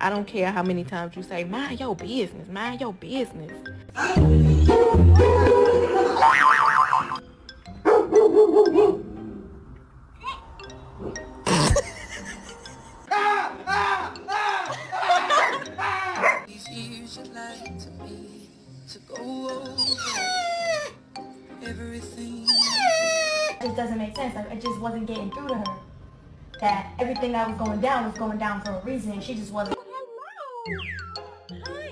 I don't care how many times you say, mind your business, mind your business. These years you'd like to me to go over everything. It just doesn't make sense. Like, it just wasn't getting through to her that everything that was going down for a reason, and she just wasn't. Hello. Hi.